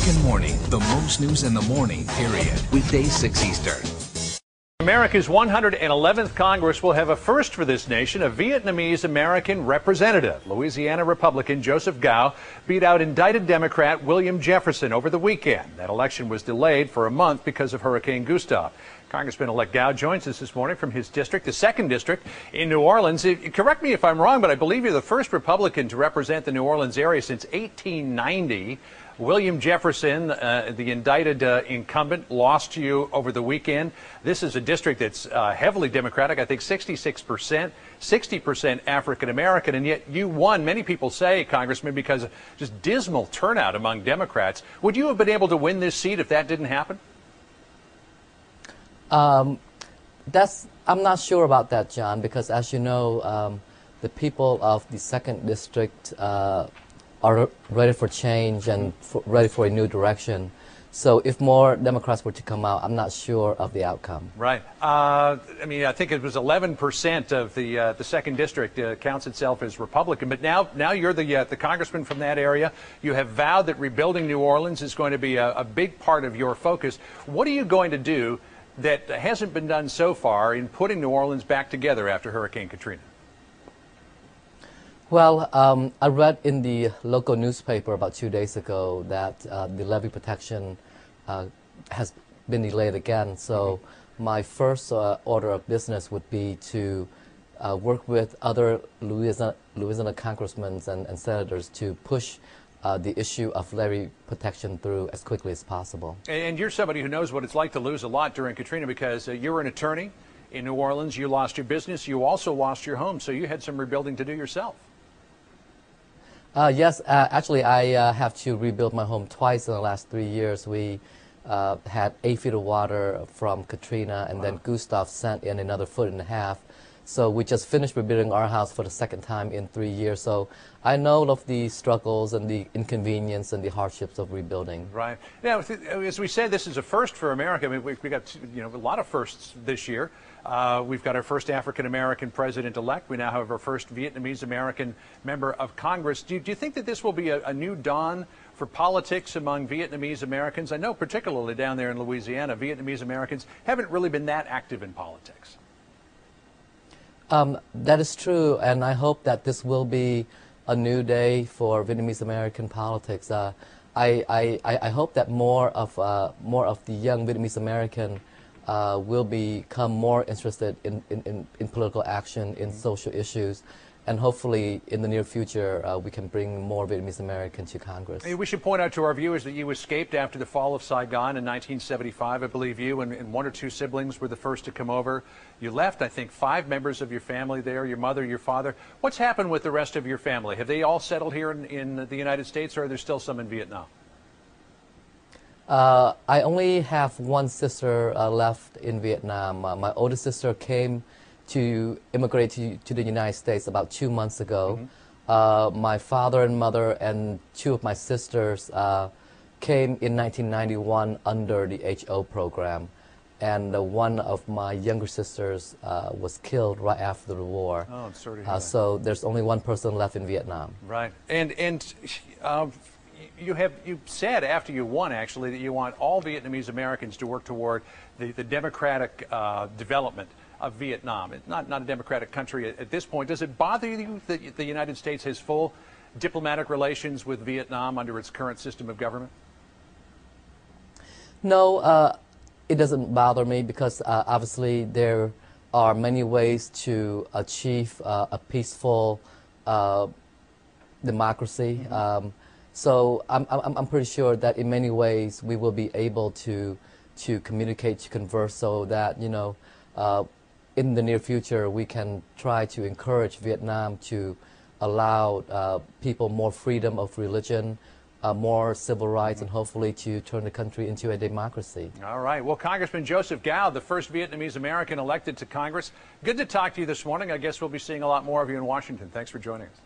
American Morning, the most news in the morning, period. Weekdays 6 Eastern. America's 111th Congress will have a first for this nation, a Vietnamese-American representative. Louisiana Republican Joseph Cao beat out indicted Democrat William Jefferson over the weekend. That election was delayed for a month because of Hurricane Gustav. Congressman-elect Cao joins us this morning from his district, the 2nd District in New Orleans. Correct me if I'm wrong, but I believe you're the first Republican to represent the New Orleans area since 1890. William Jefferson, the indicted incumbent, lost to you over the weekend. This is a district that's heavily Democratic, I think 66%, 60% African-American, and yet you won, many people say, Congressman, because of just dismal turnout among Democrats. Would you have been able to win this seat if that didn't happen? I'm not sure about that, John, because as you know, the people of the 2nd District are ready for change and ready for a new direction. So if more Democrats were to come out, I'm not sure of the outcome. Right. I mean, I think it was 11% of the 2nd District counts itself as Republican. But now you're the congressman from that area. You have vowed that rebuilding New Orleans is going to be a big part of your focus. What are you going to do that hasn't been done so far in putting New Orleans back together after Hurricane Katrina? Well, I read in the local newspaper about 2 days ago that the levee protection has been delayed again. So my first order of business would be to work with other Louisiana congressmen and senators to push the issue of levee protection through as quickly as possible. And you're somebody who knows what it's like to lose a lot during Katrina because you're an attorney in New Orleans. You lost your business. You also lost your home. So you had some rebuilding to do yourself. Yes, actually, I have to rebuild my home twice in the last 3 years. We had 8 feet of water from Katrina, and then Gustav sent in another 1.5 feet. So we just finished rebuilding our house for the 2nd time in 3 years. So I know of the struggles and the inconvenience and the hardships of rebuilding. Right. Now, as we said, this is a first for America. I mean, we got a lot of firsts this year. We've got our first African-American president-elect. We now have our first Vietnamese-American member of Congress. Do you think that this will be a new dawn for politics among Vietnamese-Americans? I know particularly down there in Louisiana, Vietnamese-Americans haven't really been that active in politics. That is true, and I hope that this will be a new day for Vietnamese-American politics. I hope that more of the young Vietnamese-American will become more interested in political action, in social issues, and hopefully in the near future we can bring more Vietnamese-Americans to Congress. Hey, we should point out to our viewers that you escaped after the fall of Saigon in 1975. I believe you and 1 or 2 siblings were the first to come over. You left, I think, 5 members of your family there, your mother, your father. What's happened with the rest of your family? Have they all settled here in the United States, or are there still some in Vietnam? I only have 1 sister left in Vietnam. My oldest sister came to immigrate to the United States about 2 months ago. My father and mother and 2 of my sisters came in 1991 under the HO program, and 1 of my younger sisters was killed right after the war. Oh, I'm sorry to hear that. So there's only 1 person left in Vietnam. Right, and you said after you won, actually, that you want all Vietnamese-Americans to work toward the democratic development of Vietnam. It's not a democratic country at this point. Does it bother you that the United States has full diplomatic relations with Vietnam under its current system of government? No, it doesn't bother me because obviously there are many ways to achieve a peaceful democracy. So I'm pretty sure that in many ways we will be able to communicate, to converse, so that in the near future we can try to encourage Vietnam to allow people more freedom of religion, more civil rights, and hopefully to turn the country into a democracy. All right. Well, Congressman Joseph Cao, the first Vietnamese-American elected to Congress, good to talk to you this morning. I guess we'll be seeing a lot more of you in Washington. Thanks for joining us.